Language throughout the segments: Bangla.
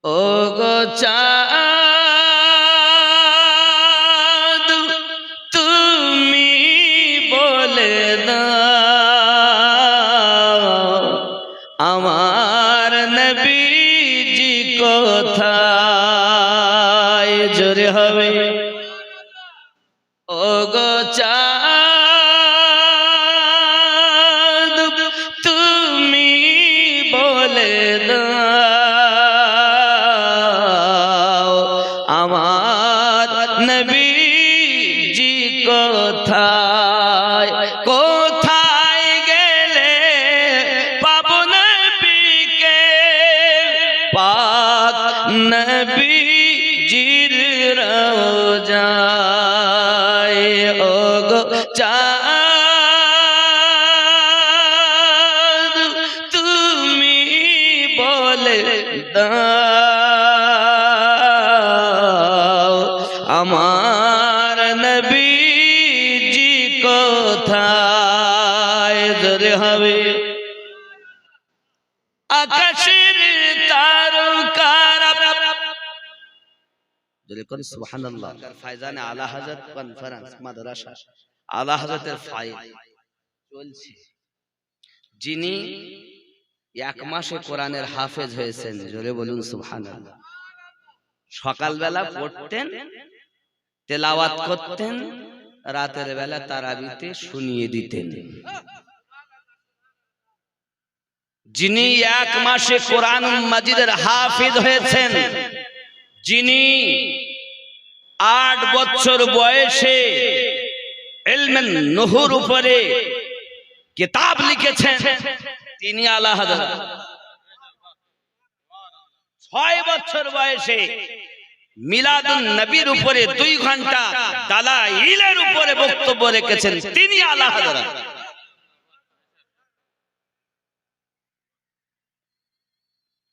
ও গো চাঁদ তুমি বলে দাও আমার নবীজি কোথায়। জোরে হবে। ও গো চাঁদ তুমি বলে দাও আমার নবীজি কোথায়। কোথায় গেলে পাবো নবীকে পাক নবীজির রওজায়। ও গো চাঁদ তুমি বলে দাও আমার নবীজি কোথায়। জোরে হবে। আকাশের তারকারা যদি কোন সুবহানাল্লাহ ফায়জানে আলা হযরত কনফারেন্স মাদ্রাসা আলা হযরতের ফাইল চলছে। যিনি এক মাসে কোরআনের হাফেজ হয়েছেন, জোরে বলুন সুবহানাল্লাহ। সকালবেলা পড়তেন, তেলাওয়াত করতেন, রাতের বেলা তারাবিতে শুনিয়ে দিতেন। যিনি এক মাসে কোরআন মাজিদের হাফেজ হয়েছেন, যিনি 8 বছর বয়সে ইলমে নুহুর উপরে কিতাব লিখেছেন, তিনি আলা হযরত। 6 বছর বয়সে মিলাদুন নবীর উপরে 2 ঘন্টা দালাইলের উপরে বক্তব্য রেখেছেন, তিনি আলা হযরত।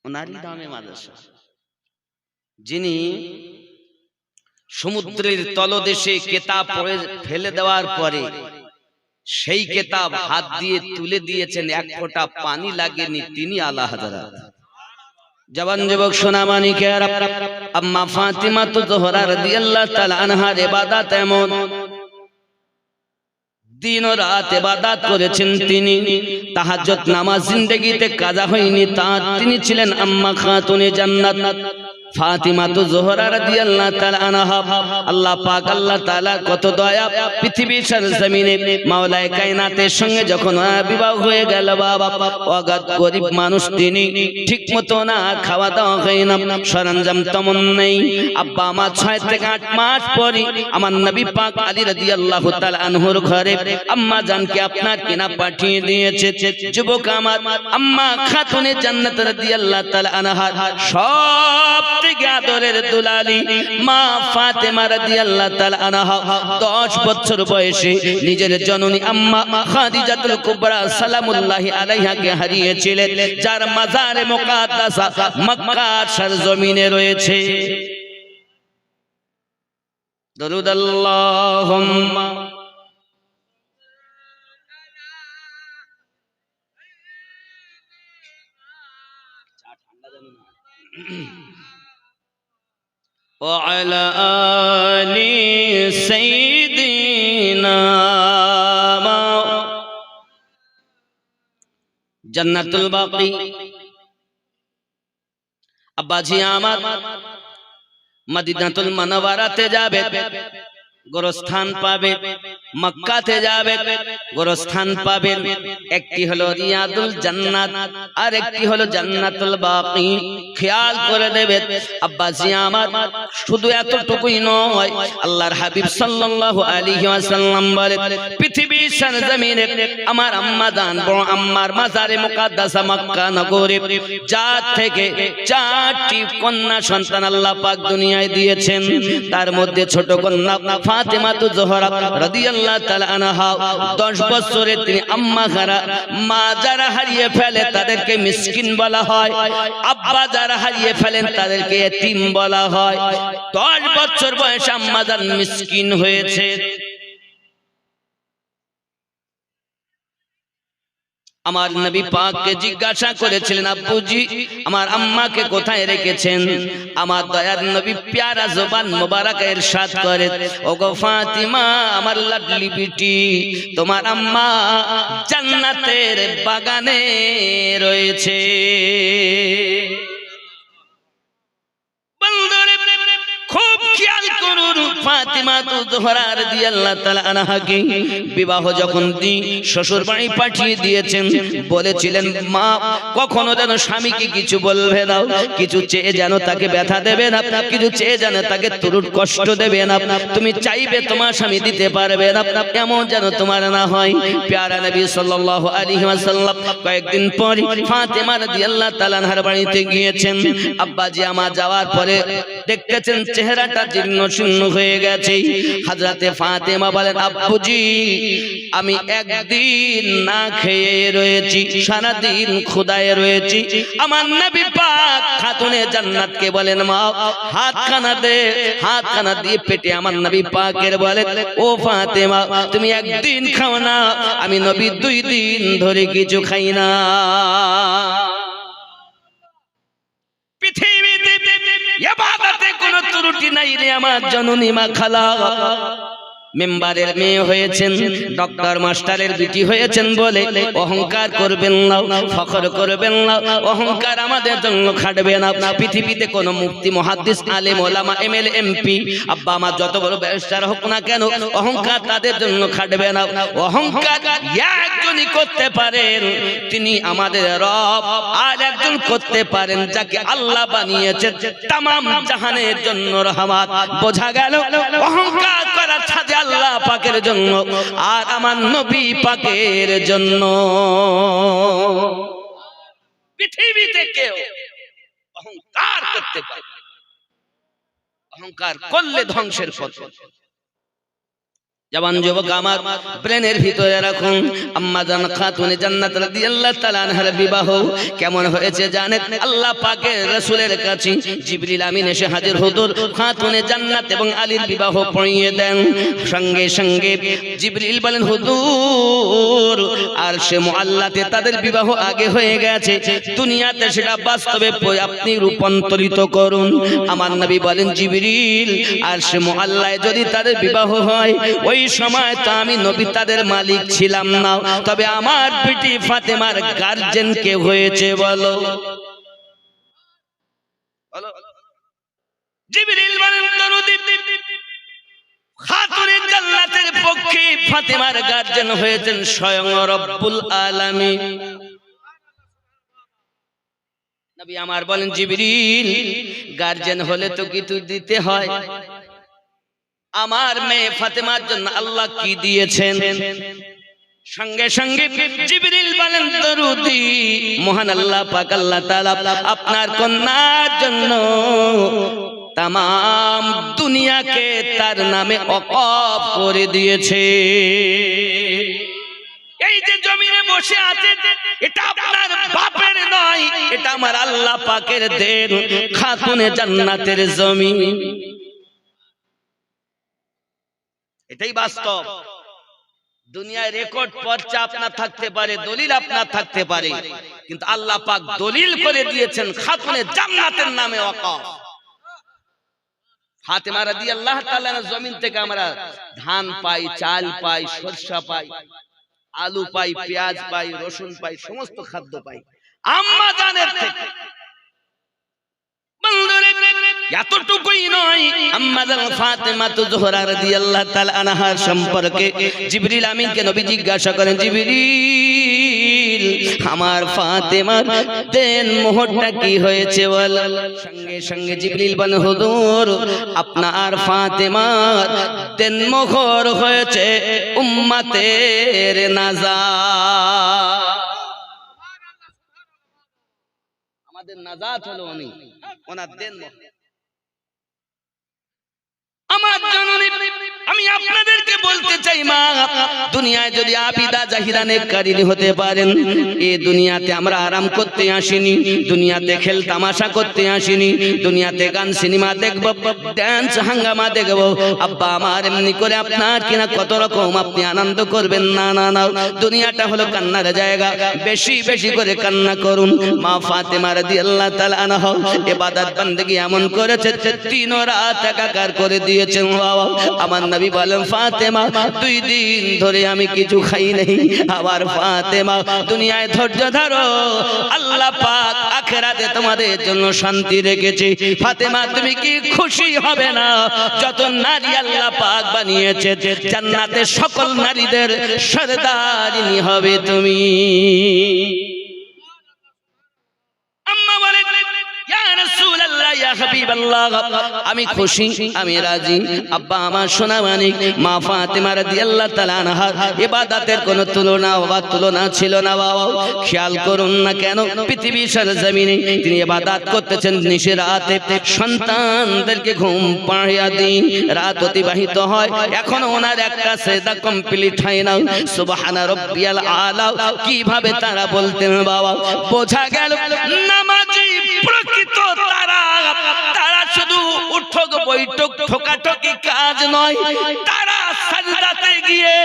ওনারই নামে মাদ্রাসা। যিনি সমুদ্রের তলদেশে কিতাব পড়ে ফেলে দেওয়ার পরে সেই কিতাব হাত দিয়ে তুলে দিয়েছেন, এক ফোঁটা পানি লাগেনি, তিনি আলা হযরত। জওয়ান যুবক সোনামানিকেরা, আম্মা ফাতিমা জোহরা রাদিয়াল্লাহু তাআলা আনহার ইবাদত এমন, দিন ও রাত ইবাদত করেছেন তিনি। তাহাজ্জুদ নামাজ জিন্দেগিতে কাজা হয়নি তার। তিনি ছিলেন আম্মা খাতুনে জান্নাত ফাতিমা জোহরা রাদিয়াল্লাহু তাআলা আনহা। আল্লাহ পাক আল্লাহ তাআলা কত দয়া, পৃথিবীর সরজমিনে মাওলায়ে কায়নাতের সঙ্গে যখন বিবাহ হয়ে গেল, বাবা অগাধ গরিব মানুষ তিনি, ঠিকমতো না খাওয়া দাওয়া হয় না, সরঞ্জাম তেমন নেই। আব্বা আমার 6 থেকে 8 মাস পরে আমার নবী পাক আলী রাদিয়াল্লাহু তাআলা আনহুর ঘরে আম্মা জানকে আপনার কিনা পাঠিয়ে দিয়েছে। যুবক আমার আম্মা খাতুনে জান্নাত রাদিয়াল্লাহু তাআলা আনহা সব থেকে আদরের দুলালি মা ফাতেমা রাদিয়াল্লাহু তাআলা আনহা 10 বছর বয়সে নিজের জননী আম্মা খাদিজাতুল কুবরা সালামুল্লাহি আলাইহাকে হারিয়েছিলেন, যার মাজারে মুকাদ্দাসা মক্কার সরজমিনে রয়েছে। দরুদ আল্লাহুম্মা وعلى آل سيدنا জান্নাতুল বাকি। আব্বাজি আমার মদিনাতুল মুনাওয়ারাতে যাবে, গোরস্থান পাবে, মক্কাতে যাবে, গোরস্থান পাবে। একটি হলো রিয়াদুল জান্নাত আর একটি হলো জান্নাতুল বাকি। খেয়াল করে নেবেন আব্বাজি আমার, শুধু এতটুকুই নয়, আল্লাহর হাবিব সাল্লাল্লাহু আলাইহি ওয়াসাল্লাম বলেন, পৃথিবীর সরজমিনে আমার আম্মা জান বড় আম্মার মাজারে মুকাদ্দাসা মক্কা নগরে যার থেকে 4টি কন্যা সন্তান আল্লাহ পাক দুনিয়ায় দিয়েছেন। তার মধ্যে ছোট কন্যা ফাতেমা জোহরা রাদিয়াল্লাহু তাআলা আনহা 10 বছরে তিনি আম্মা খারা। মা যারা হারিয়ে ফেলে তাদেরকে মিসকিন বলা হয়, আব্বা যারা হারিয়ে ফেলেন তাদেরকে এতিম বলা হয়। 10 বছর বয়সে আম্মা জান মিসকিন হয়েছে। আমার নবী পাককে জিজ্ঞাসা করেছিলেন, আব্বুজি আমার আম্মাকে কোথায় রেখেছেন? আমার দয়ার নবী প্যারা জবান মোবারক ইরশাদ করে, ওগো ফাতিমা আমার লাডলি বিটি, তোমার আম্মা জান্নাতের বাগানে রয়েছে। খুব খেয়াল করুন, ফাতিমা জোহরা রাদিয়াল্লাহু তাআলা আনহাকে বিবাহ যখন শ্বশুর বাড়ি পাঠিয়ে দিয়েছেন, বলেছিলেন মা কখনো যেন স্বামীকে কিছু বলবে না, কিছু চেয়ে যেন তাকে ব্যথা দেবে না, কিছু চেয়ে যেন তাকে তুরুট কষ্ট দেবে না, তুমি চাইবে তোমার স্বামী দিতে পারবে না, এমন যেন তোমার না হয়। প্যারা নবী সাল্লাল্লাহু আলাইহি ওয়াসাল্লাম কয়েকদিন পর ফাতিমা রাদিয়াল্লাহু তাআলা আনহার বাড়িতে গিয়েছেন। আব্বাজি আমার যাওয়ার পরে দেখতেছেন চেহারাটা জীর্ণ শীর্ণ হয়ে গেছে। হযরতে ফাতেমা বলেন, আব্বুজি আমি একদিন না খেয়ে রয়েছি, সারা দিন ক্ষুধায় রয়েছি। আমার নবী পাক খাতুনে জান্নাতকে বলেন, মা হাতখানা দে। হাতখানা দিয়ে পেটে আমার নবী পাকের বলেন, ও ফাতেমা তুমি একদিন খাও না, আমি নবী 2 দিন ধরে কিছু খাই না। পৃথিবীতে ইবাদতে কোনো ত্রুটি নাই রে আমার জননী মা খালা। মেম্বারের মেয়ে হয়েছেন, ডক্টর মাস্টারের বিটি হয়েছেন বলে অহংকার করবেন না, ফখর করবেন না, অহংকার আমাদের জন্য খাটবে না। পৃথিবীতে কোনো মুফতি মুহাদ্দিস আলেম ওলামা এমএলএ এমপি আব্বা আমার যত বড় ব্যারিস্টার হোক না কেন, অহংকার তাদের জন্য খাটবে না। অহংকার একজনই করতে পারেন, তিনি আমাদের রব। আর একজন করতে পারেন যাকে আল্লাহ বানিয়েছেন তামাম জাহানের জন্য রহমত। বোঝা গেল অহংকার করার ছাদে আল্লাহ পাকের জন্য আর আমার নবী পাকের জন্য। পৃথিবীতে কেউ অহংকার করতে পারে, অহংকার করলে ধ্বংসের পথ। জবান যুবক আমার ব্রেনের ভিতরে রাখুন, আম্মা জান খাতুনে জান্নাত রাদিয়াল্লাহু তাআলা আনহার বিবাহ কেমন হয়েছে জানেন? আল্লাহ পাকের রাসূলের কাছে জিবরিল আমিন এসে হাজির হুজুর খাতুনে জান্নাত এবং আলীর বিবাহ পড়িয়ে দেন। সঙ্গে সঙ্গে জিবরিল বলেন, হুজুর আরশে মুআল্লাতে তাদের বিবাহ আগে হয়ে গেছে, দুনিয়াতে সেটা বাস্তবে আপনি রূপান্তরিত করুন। আমার নবী বলেন, জিবরিল আরশে মুআল্লায় যদি তাদের বিবাহ হয়, ওই সময় তো আমি নবী তাদের মালিক ছিলাম না, তবে আমার বিটি ফাতেমার গার্জিয়ান কে হয়েছে বলো? জিবরিল বলেন, দরুদ খাতুনে জান্নাতের পক্ষে ফাতেমার গার্জিয়ান হয়েছেন স্বয়ং রব্বুল আলামিন। নবী আমার বলেন, জিবরিল গার্জিয়ান হলে তো কিছু দিতে হয়, আমার মেয়ে ফাতেমার জন্য আল্লাহ কি দিয়েছেন? সঙ্গে সঙ্গে জিবরিল বলেন, দরুদি মহান আল্লাহ পাক আল্লাহ তাআলা আপনার কন্যার জন্য তামাম দুনিয়াকে তার নামে ওয়াকফ করে দিয়েছে। এই যে জমিনে বসে আছে এটা আপনার বাপের নয়, এটা আমার আল্লাহ পাকের দেন, খাতুনে জান্নাতের জমি। এটাই বাস্তব। দুনিয়ায় রেকর্ড পর্চা আপনার থাকতে পারে, দলিল আপনার থাকতে পারে, কিন্তু আল্লাহ পাক দলিল করে দিয়েছেন খাতুনে জান্নাতের নামে ওয়াকফ। ফাতেমা রাদিয়াল্লাহু তাআলা জমিন থেকে আমরা ধান পাই, চাল পাই, সরষা পাই, আলু পাই, পেঁয়াজ পাই, রসুন পাই, সমস্ত খাদ্য পাই আম্মা জানের থেকে। এতটুকুই নয়, আম্মা জান ফাতেমা জোহরা রাদিয়াল্লাহু তাআলা আনহার সম্পর্কে জিবরিল আমিনকে নবী জিজ্ঞাসা করেন, জিবরিল আমার ফাতেমার দেন মোহরটা কি হয়েছে বল? সঙ্গে সঙ্গে জিবরিল বলেন, হুজুর আপনার ফাতেমার দেন মোহর হয়েছে উম্মতের নাজাত। আমাদের নাজাত হলো উনি, ওনার দেন মোহর। আমার জননী আমি আপনাদেরকে বলতে চাই মা, দুনিয়ায় যদি আবিদা জাহিদা নেককারিনী হতে পারেন, এই দুনিয়াতে আমরা আরাম করতে আসিনি, দুনিয়াতে খেল তামাশা করতে আসিনি, দুনিয়াতে গান সিনেমা দেখবো, ডান্স হাঙ্গামা দেখবো। আব্বা আমার এমনি করে আপনার কিনা কত রকম আপনি আনন্দ করবেন না, না না, দুনিয়াটা হলো কান্নার জায়গা, বেশি বেশি করে কান্না করুন। মা ফাতেমা রাদিয়াল্লাহু তাআলা আনহা ইবাদত বندگی এমন করেছে, তিন রাত একাকার করে দিয়েছেন। বাবা আমার নবী বলেন, ফাতেমা 2 দিন ধরে আমি কিছু খাই নাই। আবার ফাতেমা দুনিয়ায় ধৈর্য ধরো, আল্লাহ পাক আখিরাতে তোমাদের জন্য শান্তি রেখেছে। ফাতেমা তুমি কি খুশি হবে না? যত নারী আল্লাহ পাক বানিয়েছে, জান্নাতে সকল নারীদের সরদারিনী হবে তুমি। আম্মা বলেন, ইয়া রাসূলুল্লাহ, ইয়া হাবিবাল্লাহ, আমি খুশি, আমি রাজি। আব্বা আমার সোনা মানিক, মা ফাতেমা রাদিয়াল্লাহু তাআলা আনহা ইবাদতের কোনো তুলনা ছিল না। বাবা খেয়াল করুন না, কেন পৃথিবীর সরজমিনে তিনি ইবাদত করতেছেন নিশে রাতে, সন্তানদেরকে ঘুম পাড়িয়ে দিন রাত অতিবাহিত হয়, এখনো ওনার একটা সেজদা কমপ্লিট হয় না। সুবহান রাব্বিয়াল আলা কিভাবে তারা বলতেন বাবা, বোঝা গেল নামাজি প্রকৃত তারা শুধু উঠক বৈঠক ঠোকাঠকি কাজ নয়, তারা সাজদাতে গিয়ে,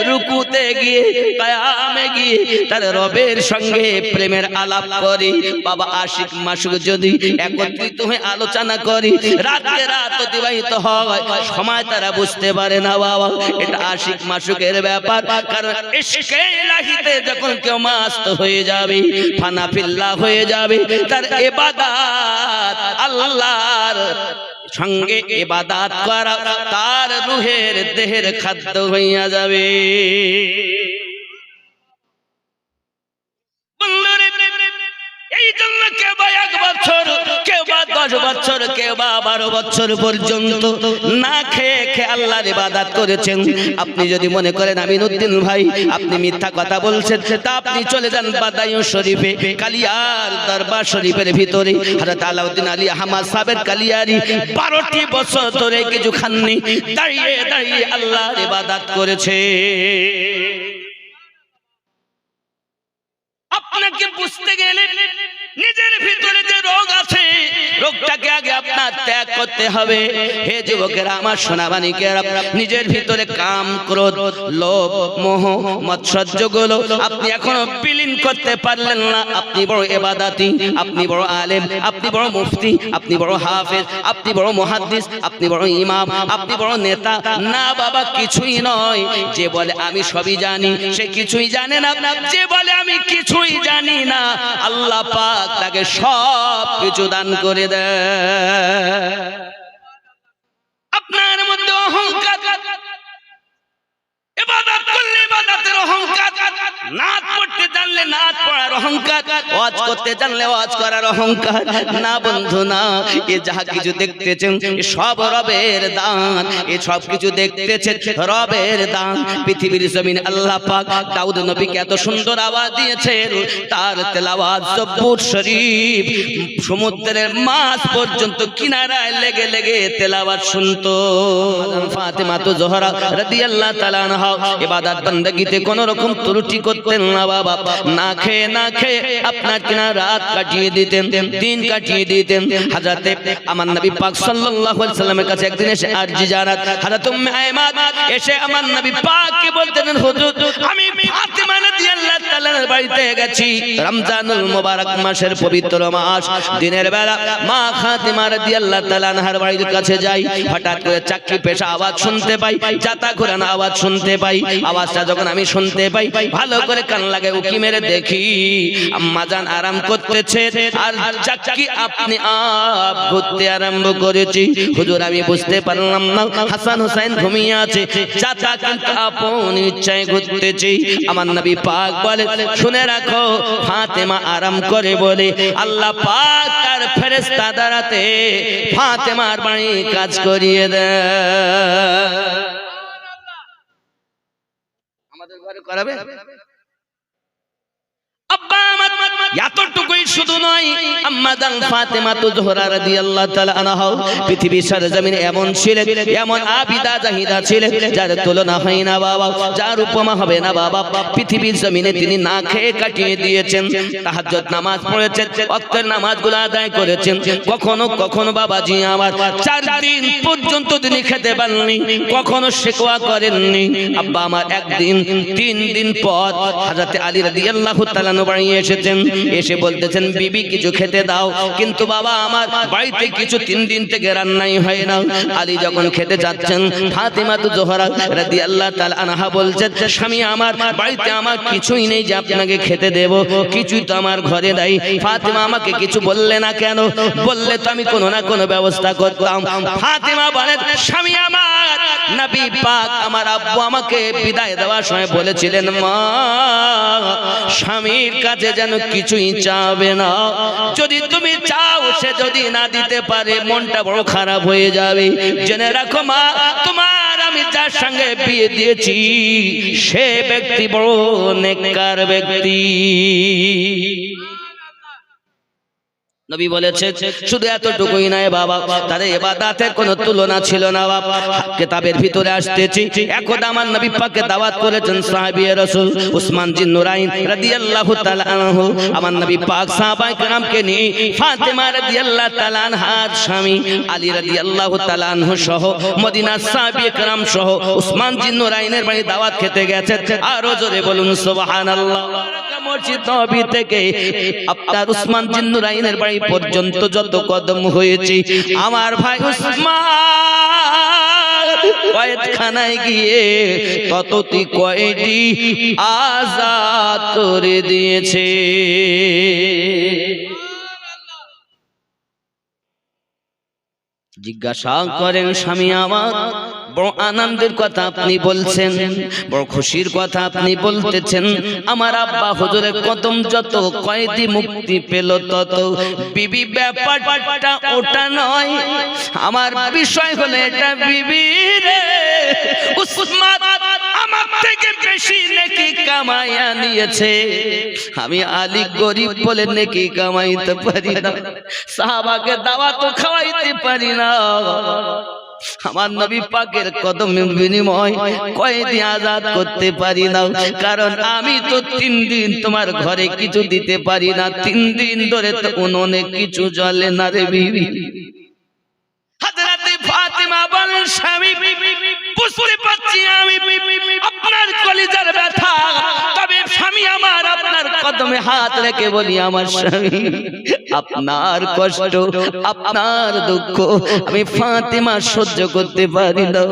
রুকুতে গিয়ে, কিয়ামে গিয়ে তার রবের সঙ্গে প্রেমের আলাপ করে। বাবা আশিক মাসুক যদি একত্রিত হয়ে আলোচনা করি, রাতে রাত অতিবাহিত হয়, সময় তারা বুঝতে পারে না। বাবা এটা আশিক মাসুকের ব্যাপার, কারণ ইশকে ইলাহিতে যখন কেউ মাস্ত হয়ে যাবে, ফানা ফিল্লাহ হয়ে যাবে, তার ইবাদত আল্লাহর সঙ্গে ইবাদত করা তার রূহের দেহের খাদ্য হইয়া যাবে। এই জন্য কেউ বা 1 বছর, কেউ বা 10 বছর, কেউ বা 12 বছর পর্যন্ত না খেয়ে খেয়ে আল্লাহর ইবাদত করেছেন। আপনি যদি মনে করেন আমিনউদ্দিন ভাই আপনি মিথ্যা কথা বলছেন, তা আপনি চলে যান বাদায়ু শরীফে, কালিয়ার দরবার শরীফের ভিতরে হযরত আলাউদ্দিন আলী আহমদ সাহেবের কালিয়ারি 12টি বছর ধরে কিছু খাননি, দাঁড়িয়ে দাঁড়িয়ে আল্লাহর ইবাদত করেছে। আপনাকে বুঝতে গেলে নিজের ভিতরে যে রোগ আছে, রোগটাকে আগে আপনার ত্যাগ করতে হবে। হে যুবকেরা, আমার সোনাবানিকেরা, নিজের ভিতরে কাম, ক্রোধ, লোভ, মোহ, মৎসর্যগুলো আপনি এখনো বিলীন করতে পারলেন না। আপনি বড় ইবাদতি, আপনি বড় আলেম, আপনি বড় মুফতি, আপনি বড় হাফেজ, আপনি বড় মুহাদ্দিস, আপনি বড় ইমাম, আপনি বড় নেতা। না বাবা, কিছুই নয়। যে বলে আমি সবই জানি, সে কিছুই জানে না। যে বলে আমি কিছুই জানি না, আল্লাহ পাক তাকে সব কিছু দান করে দেয়। আপনার মধ্যে অহংকার, ইবাদত করলে ইবাদতের অহংকার, নাত পড়তে জানলে নাত পড়ার অহংকার, ওয়াজ করতে জানলে ওয়াজ করার অহংকার। না বন্ধু না, এ যাহা কিছু দেখতেছেন এ সব রবের দান, এ সব কিছু দেখতেছেন রবের দান। পৃথিবীর জমিন আল্লাহ পাক দাউদ নবীকে এত সুন্দর আওয়াজ দিয়েছেন, তার তেলাওয়াত জব্বুর শরীফ সমুদ্রের মাছ পর্যন্ত কিনারায় লেগে লেগে তেলাওয়াত শুনতো। ফাতেমা তো জোহরা রাদিয়াল্লাহু তাআলা আনহা ইবাদত বندگিতে কোন রকম ত্রুটি করতেন না। বাবা না খেয়ে না খেয়ে আপনার কিনা রাত কাটিয়ে দিতেন, দিন কাটিয়ে দিতেন। হযরতে আমার নবী পাক সাল্লাল্লাহু আলাইহি সাল্লামের কাছে একদিন এসে আরজি জানাত, হযরত উম্মে আইমান এসে আমার নবী পাককে বলতেন, হুজুর আমি ফাতেমা রাদিয়াল্লাহু তাআলার বাড়িতে গেছি, রমজানুল মুবারক মাসের পবিত্র মাস, দিনের বেলা মা ফাতেমা রাদিয়াল্লাহু তাআলা আনহার বাড়ির কাছে যাই, হঠাৎ করে চাকরি পেশা আওয়াজ শুনতে পাই, জাতা ঘোরানো আওয়াজ শুনতে পাই। আওয়াজটা যখন আমি শুনতে পাই, ভালো করে কান লাগে উকি মেরে দেখি আম্মা জান আরাম করতেছে, আর চাকরি আপনি আপ ঘুরতে আরম্ভ করেছি। হুজুর আমি বুঝতে পারলাম না, হাসান হুসাইন ঘুমিয়ে আছে, চাচা কিন্তু আপন ইচ্ছায় ঘুরতেছি। আমার নবী পাক বলে, শুনে রাখো ফাতেমা আরাম করে বলে আল্লাহ পাক তার ফেরেশতা দ্বারাতে ফাতেমার বাড়ি কাজ করিয়ে দেয়। আমাদের ঘরে করাবে? আব্বা আমার এতটুকুই শুধু নয়, আম্মা জান ফাতেমা জোহরা রাদিয়াল্লাহু তাআলা আনহা পৃথিবীর সরজমিনে এমন ছিলেন, এমন আবিদা জাহিদা ছিলেন যার তুলনা হয় না বাবা, যার উপমা হবে না বাবা। পৃথিবীর জমিনে তিনি না খেয়ে কাটিয়ে দিয়েছেন, তাহাজ্জুদ নামাজ পড়েছেন, ওয়াক্তের নামাজগুলো আদায় করেছেন। কখনো কখনো বাবাজি আমার 4 দিন পর্যন্ত তিনি খেতে পারেননি, কখনো শেকওয়া করেননি। আব্বা আমার একদিন 3 দিন পর হযরত আলী রাদিয়াল্লাহু তাআলা বাড়ি এসেছেন, এসে বলতেছেন বিবি কিছু খেতে দাও, কিন্তু বাবা আমার বাড়িতে কিছু 3 দিন থেকে রান্নাই হয় না। আলী যখন খেতে যাচ্ছেন, ফাতেমা জোহরা রাদিয়াল্লাহু তাআলা আনহা বলছেন স্বামী আমার বাড়িতে আমার কিছুই নেই যে আপনাকে খেতে দেব, কিছুই তো আমার ঘরে নাই। ফাতেমা আমাকে কিছু বললে না কেন? বললে তো আমি কোনো না কোনো ব্যবস্থা করতাম। ফাতেমা বলেন স্বামী আমার, নবী পাক আমার আব্বু আমাকে বিদায় দেওয়ার সময় বলেছিলেন মা স্বামীর কাছে যেন কিছুই চাবে না, যদি তুমি চাও সে যদি না দিতে পারে মনটা বড় খারাপ হয়ে যাবে। জেনে রাখো মা, তোমার আমি যার সঙ্গে বিয়ে দিয়েছি সে ব্যক্তি বড় নেককার ব্যক্তি। নবী বলেছে শুধু এতটুকুই নয় বাবা, তার ইবাদতের কোনো তুলনা ছিল না বাবা। কিতাবের ভিতরে আসতেছি, একদা আমার নবী পাককে দাওয়াত করেছেন সাহাবী রাসূল উসমান জিন নুরাইন রাদিয়াল্লাহু তাআলা আনহু। আমার নবী পাক সাহাবায়ে কেরামকে নিয়ে ফাতেমা রাদিয়াল্লাহু তাআলা আনহার স্বামী আলী রাদিয়াল্লাহু তাআলা আনহু সহ মদিনার সাহাবী কেরাম সহ উসমান জিন নুরাইনের বাড়ি দাওয়াত খেতে গেছে। আরো জোরে বলুন সুবহানাল্লাহ। মসজিদ নববী থেকে আপনার উসমান জিন নুরাইনের বাড়ি পর্যন্ত যত কদম হয়েছে, আমার ভাই উসমান কয়েদখানায় গিয়ে ততটি কয়েদি আজাদ করে দিয়েছে। জিজ্ঞাসা করেন স্বামী আমার, বড় আনন্দের কথা আপনি বলছেন, বড় খুশির কথা আপনি বলতেছেন। আমার আব্বা হুজুরের কদম যত কয়েদি মুক্তি পেল তত। বিবি ব্যাপারটা ওটা নয়, আমার বিষয় হলো এটা বিবি রে উসমান আমার থেকে বেশি নেকি কামাইয়া নিয়েছে। আমি আলী গরিব বলে নেকি কামাইতে পারি না, সাহাবাকে দাওয়াত খাওয়াইতে পারি না। আমার নবী পাকের কদমের বিনিময় কয়েদি আজাদ করতে পারি না, কারণ আমি তো 3 দিন তোমার ঘরে কিছু দিতে পারি না। 3 দিন ধরে তো উনুনে কিছু জ্বলে না রে বিবি। হযরত ফাতেমা বলেন স্বামী বুঝতে পারছি আমি আপনার কলিজার ব্যথা, তবে স্বামী আমার আপনার কদমে হাত রেখে বলি আমার স্বামী আপনার কষ্ট আপনার দুঃখ আমি ফাতেমা সহ্য করতে পারি না।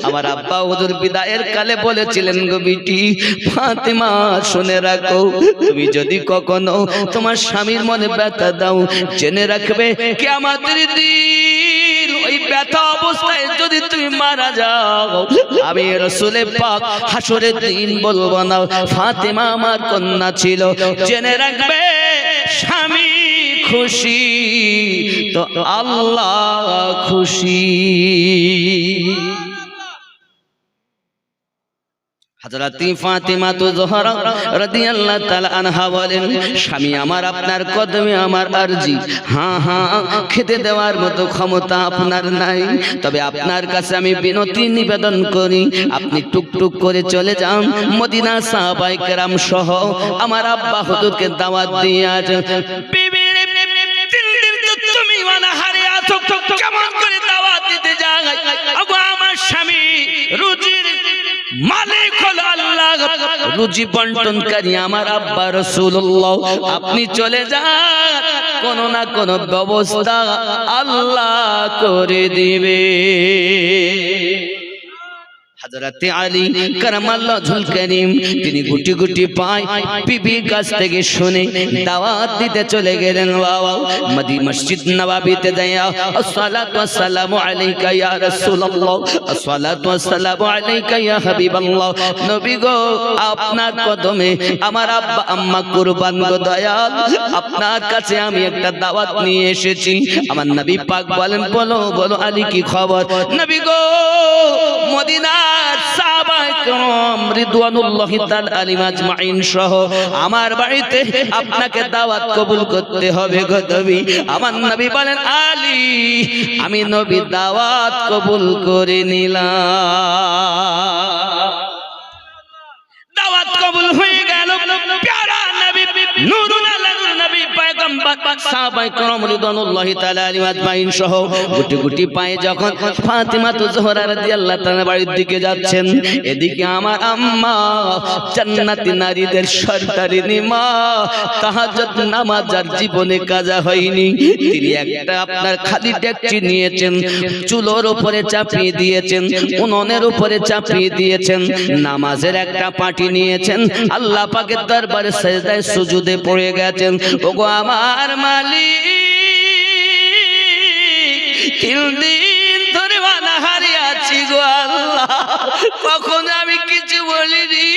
আমার আব্বা হুজুর বিদায়ের কালে বলেছিলেন গো বিটি ফাতেমা শুনে রাখো, তুমি যদি কখনো তোমার স্বামীর মনে ব্যথা দাও জেনে রাখবে কিয়ামতের দিন ওই ব্যথা অবস্থায় যদি তুমি মারা যাও আমি রাসূল পাক হাসরের দিন বলবো না ফাতেমা আমার কন্যা ছিল। জেনে রাখবে স্বামী খুশি তো আল্লাহ খুশি। হযরত ফাতেমা জোহরা রাদিয়াল্লাহু তাআলা আনহা বলেন স্বামী আমার আপনার কদমে আমার আরজি, হ্যাঁ হ্যাঁ খেতে দেওয়ার মতো ক্ষমতা আপনার নাই, তবে আপনার কাছে আমি বিনতি নিবেদন করি আপনি টুকটুক করে চলে যান মদিনা সাহাবায়ে কেরাম সহ আমার আব্বা হুজুরকে দাওয়াত দিয়ে আসেন। বিবি 3 দিন তো তুমি অনাহারে আছো, কেমন করে দাওয়াত দিতে যাই? আগো আমার স্বামী রুজির মালিক হলো আল্লাহ, রুজি বন্টনকারী আমার আব্বা রাসূলুল্লাহ, আপনি চলে যান কোন না কোন ব্যবস্থা আল্লাহ করে দিবে। হযরত আলী কারামাল্লাহুল কারীম তিনি গুটি গুটি পায় বিবির কাছ থেকে শুনে দাওয়াত দিতে চলে গেলেন বাবা মদিনা মসজিদ নববীতে যায়া আসসালাতু ওয়াসসালামু আলাইকা ইয়া রাসূলুল্লাহ, আসসালাতু ওয়াসসালামু আলাইকা ইয়া হাবিবাল্লাহ। নবী গো আপনার কদমে আমার আব্বা আম্মা কুরবান গো দয়াল, আপনার কাছে আমি একটা দাওয়াত নিয়ে এসেছি। আমার নবী পাক বলেন বলো বলো আলী কি খবর? নবী গো মদিনা সাহাবায়ে কেরাম রিদওয়ানুল্লাহি তাআলা আলাইহিম আজমাইন সহ আমার বাড়িতে আপনাকে দাওয়াত কবুল করতে হবে গো নবী। আমার নবী বলেন, আলী আমি নবী দাওয়াত কবুল করে নিলাম। দাওয়াত কবুল হয়ে গেল। প্যারা নবী নূরুল আলামিন নবী পয়গম্বর সাহাবায়ে কেরাম রিদওয়ানুল্লাহি তাআলা আলাইহিম আজমাইন সহ গুটি গুটি পায়ে যখন ফাতিমা জোহরা রাদিয়াল্লাহু তাআলা বাড়ির দিকে যাচ্ছেন, এদিকে আমার আম্মা জান্নাতি নারীদের সরদারিনী মা তাহাজ্জুদ নামাজ আর জীবনে কাজা হয়নি, তিনি একটা আপনার খালি ডেকচি নিয়েছেন, চুলোর উপরে চাপিয়ে দিয়েছেন, উনুনের উপরে চাপিয়ে দিয়েছেন, নামাজের একটা পাটি নিয়েছেন, আল্লাহ পাকের দরবারে সিজদায় সুজুদে পড়ে গেছেন। ওগো আমার মালিক, তিন দিন ধরে অনাহারে আছি গো আল্লাহ, কখন আমি কিছু বলিনি,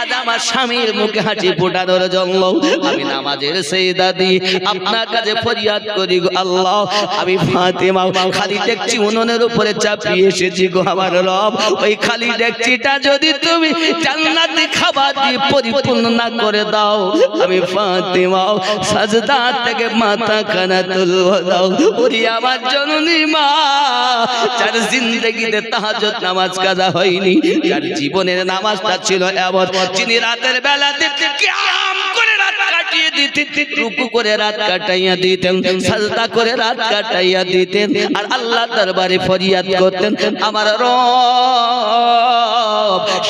আজ আমার স্বামীর মুখে হাসি ফোটানোর জন্য আমি নামাজের সিজদা দিই আপনার কাছে ফরিয়াদ করি গো আল্লাহ। আমি ফাতেমা খালি ডেকচি উনুনের উপরে চাপিয়ে এসেছি গো আমার রব, ওই খালি ডেকচিটা যদি তুমি জান্নাতি খাবার দিয়ে পরিপূর্ণ না করে দাও, আমি ফাতেমা সাজদা থেকে মাথা কানা তুলব দাও। ওরে আমার জননী মা, যার জিন্দেগিতে তাহাজ্জুদ নামাজ কাজা হয়নি, যার জীবনের নামাজটা ছিল এমন, যিনি রাতের বেলাতে কিয়াম করে রাত কাটিয়ে দিতেন, রুকু করে রাত কাটাইয়া দিতেন, সাজদা করে রাত কাটাইয়া দিতেন, আর আল্লাহ দরবারে ফরিয়াদ করতেন, আমার রব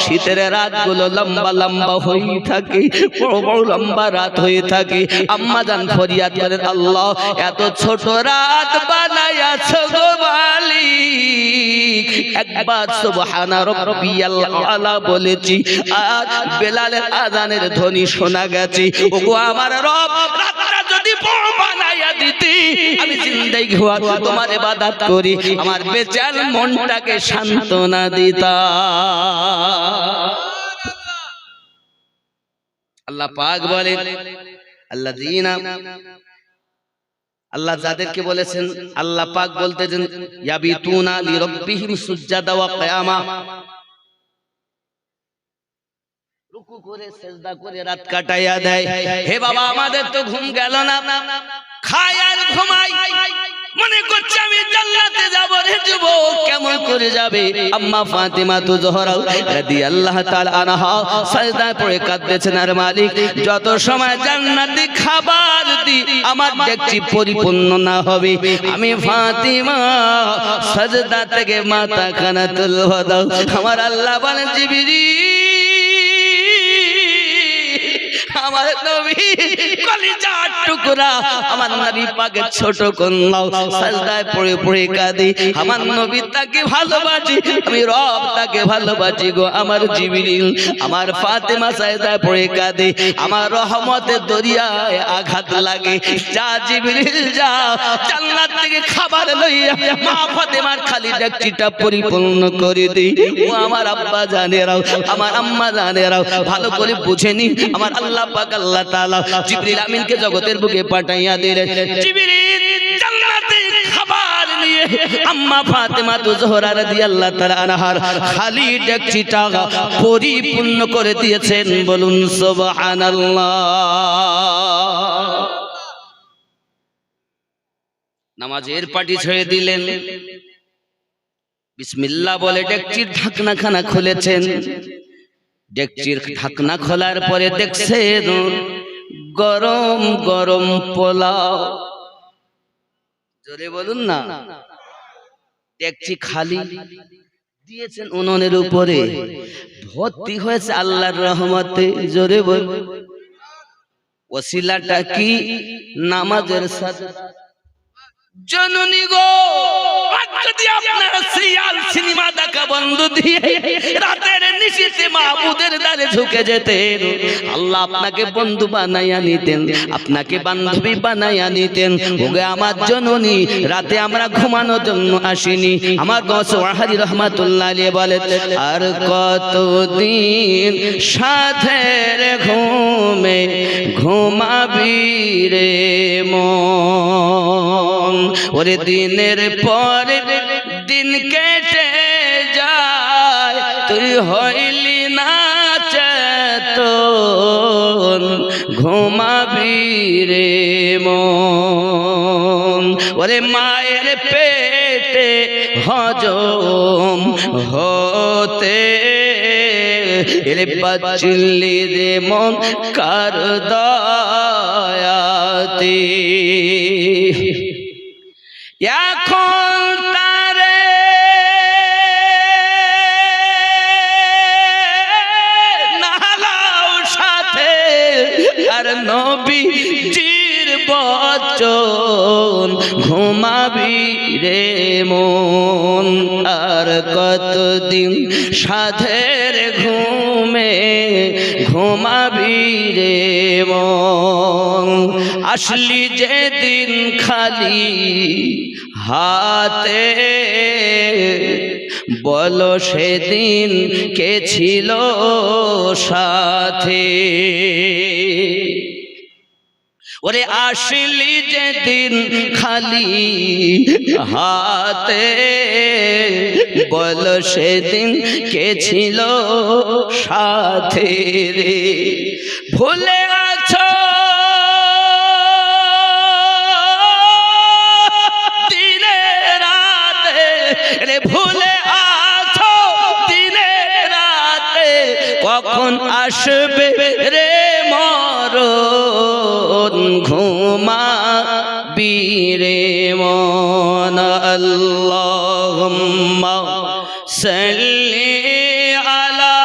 শীতের রাতগুলো লম্বা লম্বা হয়ে থাকে, বড় বড় লম্বা রাত হয়ে থাকে। আম্মা জান ফরিয়াদ করেন, আল্লাহ এত ছোট রাত বানায়াছো গো মালিক, একবার সুবহানা রাব্বিয়াল আলা বলেছি আর বেলালের আযানের ধ্বনি শোনা গেছে। ওগো আমার রব, রাতটা যদি বড় বানায়া দিতি, আমি জিন্দেগি হওয়া তোমার ইবাদত করি, আমার বেচার মনটাকে সান্ত্বনা দিতাম। আল্লাহ পাক বলেন, আল্লাযীনা, আল্লাহ যাদেরকে বলেছেন, আল্লাহ পাক বলতেছেন ইয়াবিতুনা লিরাব্বিহিম সুজদা ওয়া কিয়ামা, রুকু করে সিজদা করে রাত কাটাইয়া দেয়। হে বাবা, আমাদের তো ঘুম গেল না, খাই আর ঘুমাই, মনে করছে আমি জান্নাতে যাব রে যুবক, কেমন করে যাবে? আম্মা ফাতিমা জোহরা রাদিয়াল্লাহু তাআলা আনহা সিজদায় পড়ে কাঁদতেছেন, আর মালিক যত সময় জান্নাতি খাবার দি আমার ডেকচি পরিপূর্ণ না হবে, আমি ফাতিমা সিজদা থেকে মাথা খানা তুলব দাও। আমার আল্লাহ বলেন, জিবরিল আমার নবী কলিজার টুকরা, আমার নবী পাকের ছোট কন্যা সিজদায় পড়ে পড়ে কাঁদে, আমার নবী তাকে ভালোবাসি, আমি রব তাকে ভালোবাসি গো আমার জিবরিল। আমার ফাতেমা সিজদায় পড়ে কাঁদে, আমার রহমতের দরিয়ায় আঘাত লাগে, যা জিবরিল যা, জান্নাত থেকে খাবার লইয়া মা ফাতেমার খালি ডেকচিটা পরিপূর্ণ করে দেই। ও আমার আব্বা জানেরাও, আমার আম্মা জানেরাও ভালো করে বুঝেনি, আমার আল্লাহ পাক আল্লাহ তাআলা জিবরিল আমিনকে জগতের বুকে পাঠাইয়া দিলেন। জিবরিল জান্নাতে খাবার নিয়ে আম্মা ফাতেমা জোহরা রাদিয়াল্লাহু তাআলা আনহার খালি ডেকচিটা পরিপূর্ণ করে দিয়েছেন। বলুন সুবহানাল্লাহ। নামাজের পাটি ছেড়ে দিলেন, বিসমিল্লাহ বলে ডেকচির ঢাকনাখানা খুলেছেন। ডেকচির ঢাকনা খোলার পরে দেখছেন গরম গরম পোলাও। জোরে বলুন না। ডেকচি খালি দিয়েছেন উনুনের উপরে, ভর্তি হয়েছে আল্লাহর রহমতে। জোরে বল। ওসিলাটা কি? নামাজের সাথে। জননী গো, যদি আপনারা সিরিয়াল সিনেমা দেখা বন্ধ দিয়ে রাতের নিশিতে মাহবুদের দ্বারে ঝুঁকে যেতেন, আল্লাহ আপনাকে বন্ধু বানাইয়া নিতেন, আপনাকে বান্ধবী বানাইয়া নিতেন। ওগে আমার জননী, রাতে আমরা ঘুমানোর জন্য আসিনি। আমার গৌসওয়াহারি রহমাতুল্লাহ আলাইহি বলেন, আর কতদিন সাথের ঘুমে ঘুমাবি রে মন, ওরে দিনের পরে দিন কেটে যায়, তুই হইলি না চেতন ঘুমাবি রে মন ওরে মায়ের পেটে হজম হতে এরে বাঁচলি রে মন কার দয়াতে এখন তারে নালাও সাথে আর নবীজির বচন ঘুমাবি রে মন আর কতদিন সাধের ঘুমে ঘুমাবি রে মন আসলি যেদিন খালি হাতে বলো সেদিন কে ছিল সাথে ওরে আসলি যেদিন খালি হাতে বলো সেদিন কে ছিল সাথে রে ভুলে আছো ভুলে আছো দিনে রাতে কখন আসবে রে মরণ ঘুমাবি রে মন আল্লাহুম্মা সাল্লি আলা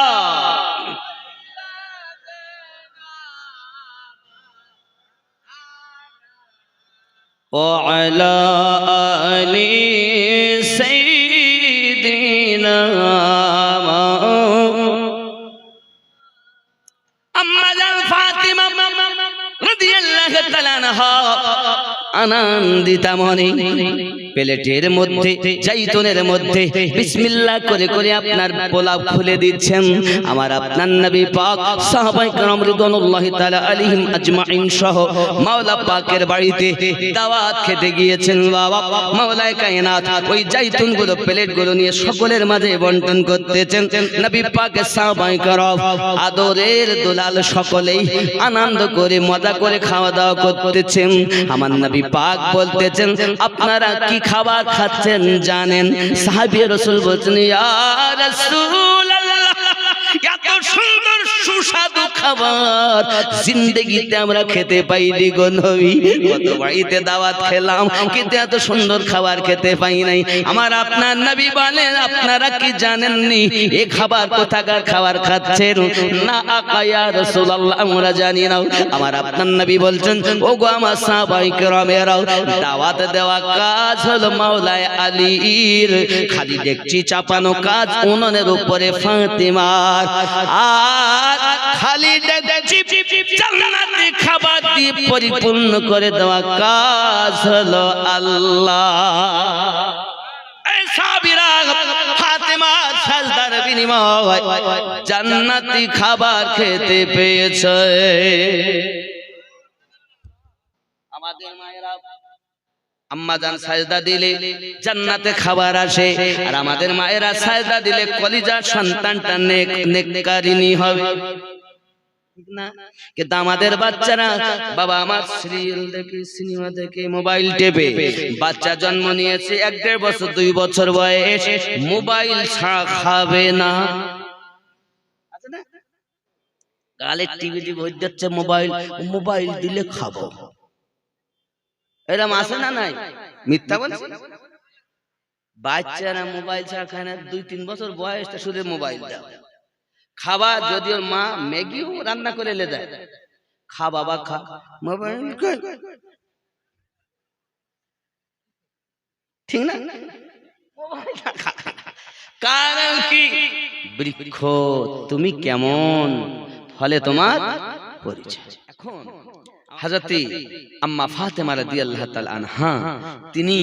ওয়া আলা আলি আনন্দিতা মনে প্লেটের মধ্যে জাইতুনের মধ্যে বিসমিল্লাহ করে করে আপনার পোলাও খুলে দিচ্ছেন আমার আপনার নবী পাক সাহাবায়ে কেরাম রিদওয়ানুল্লাহি তাআলা আলাইহিম আজমাইন সহ মাওলা পাকের বাড়িতে দাওয়াত খেতে গিয়েছেন বাবা মাওলায়ে কায়নাত ওই জাইতুনগুলো প্লেটগুলো নিয়ে সকলের মাঝে বন্টন করতেছেন নবী পাকের সাহাবায়ে কেরাম আদরের দুলাল সকলেই আনন্দ করে মজা করে খাওয়া দাওয়া করতেছেন আমার নবী পাক বলতেছেন আপনারা কি খাবার খাচ্ছেন জানেন সাহাবী রাসূল বলছেন ইয়া রাসূলুল্লাহ এত সুন্দর সুস্বাদু খাবার জিন্দেগিতে আমরা খেতে পাইনি গো নবী কত বাড়িতে দাওয়াত খেলাম কিন্তু এত সুন্দর খাবার খেতে পাই নাই আমার আপনার নবী বলেন আপনারা কি জানেননি এই খাবার কোথাকার খাবার খাচ্ছেন না আকা ইয়া রাসূলুল্লাহ আমরা জানি না আমার আপনার নবী বলছেন ওগো আমার সাহাবায়ে কেরামেরা দাওয়াত দেওয়া কাজ হলো মাওলায়ে আলীর খালি দেখছি চাপানো কাজ উনানের উপরে ফাতিমার আর খালি দেখছি জান্নাতি খাবার দিয়ে পরিপূর্ণ করে দেওয়া কাজ হলো আল্লাহ এই সাহাবীরা ফাতিমার সাজদার বিনিময়ে জান্নাতি খাবার খেতে পেয়েছে আমাদের মায়েরা আম্মা জান সাজদা দিলে জান্নাতে খাবার আসে আর আমাদের মায়েরা সাজদা দিলে কলিজা সন্তানটা নেককারিনী হবে ঠিক না কিন্তু আমাদের বাচ্চারা বাবা আমার সিরিয়াল দেখে সিনেমা দেখে মোবাইল টেপে বাচ্চা জন্ম নিয়েছে 1.5 বছর 2 বছর বয়স মোবাইল ছাড়া খাবে না আছে না গালে টিভি ভরে যাচ্ছে মোবাইল দিলে খাবো এরকম আছে না নাই মিথ্যা বলছি বাচ্চারা মোবাইল ছাড়া খায় না 2-3 বছর বয়সটা শুধু মোবাইল দাও খাবার যদিও মা ম্যাগিও রান্না করে এনে দেয় খা বাবা খা মোবাইল ঠিক না কারণ কি বৃক্ষ তুমি কেমন ফলে তোমার পরিচয় এখন হযরতে আম্মা ফাতেমা রাদিয়াল্লাহু তাআলা আনহা তিনি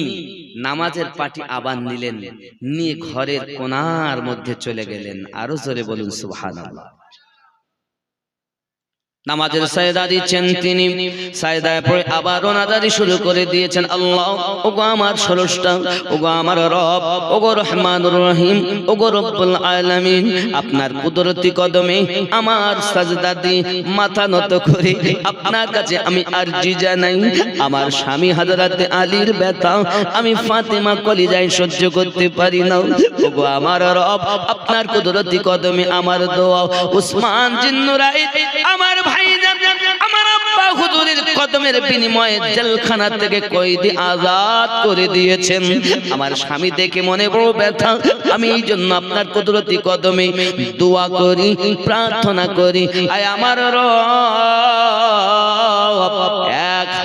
নামাজের পাটি আবার নিলেন নিয়ে ঘরের কোণার মধ্যে চলে গেলেন আরো জোরে বলুন সুবহানাল্লাহ নামাজের সাজদা দিচ্ছেন তিনি, সাজদায় পড়ে আবার নাদারি শুরু করে দিয়েছেন। আল্লাহ, ওগো আমার স্রষ্টা, ওগো আমার রব, ওগো রহমানুর রহিম, ওগো রব্বুল আলামিন, আপনার কুদরতি কদমে আমার সাজদা দিয়ে মাথা নত করে আপনার কাছে আমি আরজি জানাই। আমার স্বামী হযরত আলীর ব্যথা আমি ফাতেমা কলিজায় সহ্য করতে পারি না। ওগো আমার রব, আপনার কুদরতি কদমে আমার দোয়া উসমান জিন্নুরাইন আমার ভাইজান আমার আব্বা হুজুরের কদমের বিনিময়ে জেলখানা থেকে কয়েদি আজাদ করে দিয়েছেন। আমার স্বামী দেখে মনে বড় ব্যথা, আমি এই জন্য আপনার কুদরতি কদমে দোয়া করি, প্রার্থনা করি। আয় আমার রব,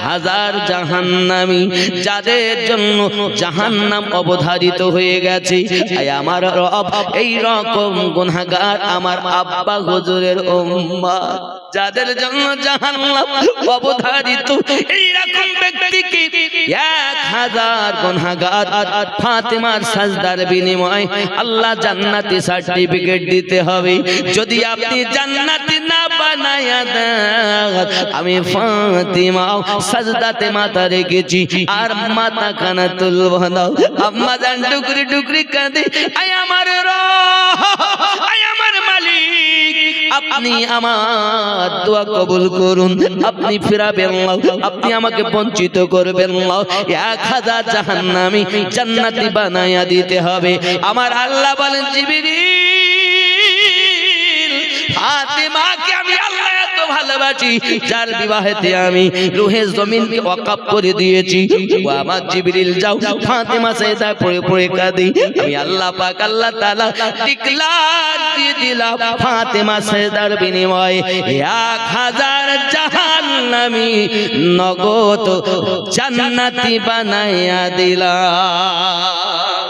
1000 জাহান্নামী যাদের জন্য জাহান্নাম অবধারিত হয়ে গেছে, আয় আমার রব, এই রকম গুনাহগার আমার আব্বা হুজুরের উম্মত যাদের জন্য জাহান্নাম অবধারিত, এই রকম ব্যক্তিকে 1000 গুনাহগার ফাতেমার সাজদার বিনিময়ে আল্লাহ জান্নাতি সার্টিফিকেট দিতে হবে। যদি আপনি জান্নাতি না বানায়া দেন, আমি ফাতেমা সাজদাতে মাথা রেখেছি আর মাথা কানা তুলব না। আম্মা জান টুকরি টুকরি কাঁদে, আয় আমার রব, আয় আমার মালিক, আপনি আমার দোয়া কবুল করুন, আপনি ফিরাবেন না, আপনি আমাকে বঞ্চিত করবেন না। 1000 জাহান্নামী জান্নাতি বানায়া দিতে হবে। আমার আল্লাহ বলেন, জিবরিল, ফাতেমাকে আমি আল্লাহ এত ভালোবাসি, যার বিবাহেতে আমি রুহে জমিনকে ওয়াকফ করে দিয়েছি। ও আমার জিবরিল, যাও ফাতেমা সাজদায় পড়ে পড়ে কাঁদি। আমি আল্লাহ পাক আল্লাহ তাআলা ডিক্লার দিয়ে দিলাম, ফাতেমা সাজদার বিনিময়ে 1000 জাহান্নামী নগদ জান্নাতি বানায়া দিলাম।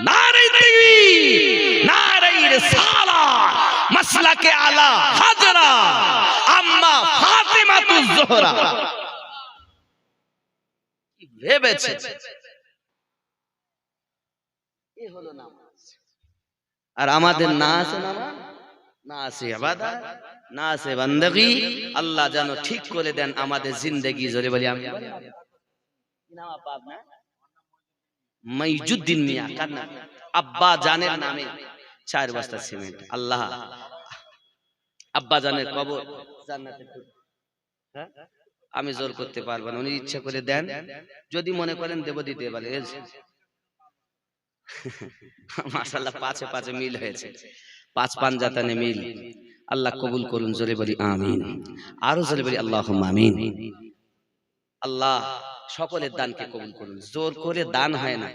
নারে তাকবীর, নারে রিসালাত, মাসলাকে আলা হাজরা আম্মা ফাতেমাতুজ জোহরা। ভেবেছে এই হলো নামাজ। আর আমাদের না আছে নামাজ, না আছে ইবাদত, না আছে বান্দাগি। আল্লাহ যেন ঠিক করে দেন আমাদের জিন্দেগি। জোরে বলি আমি নাম পাপ না মাইজুদ্দিন মিয়া কান্না আব্বা জানের নামে 4 বস্তা সিমেন্ট। আল্লাহ আব্বা জানের কবর জান্নাতে। হ্যাঁ, আমি জোর করতে পারবো না, উনি ইচ্ছা করে দেন। যদি মনে করেন দেব দিতে পারে। মাশাআল্লাহ 5-5 মিল হয়েছে, 5 পাঞ্জাতানে মিল। আল্লাহ কবুল করুন। জোরে বলি আমিন। আরো জোরে বলি আল্লাহুম্মা আমিন। আল্লাহ সকলের দানকে কবুল করুন। জোর করে দান হয় না।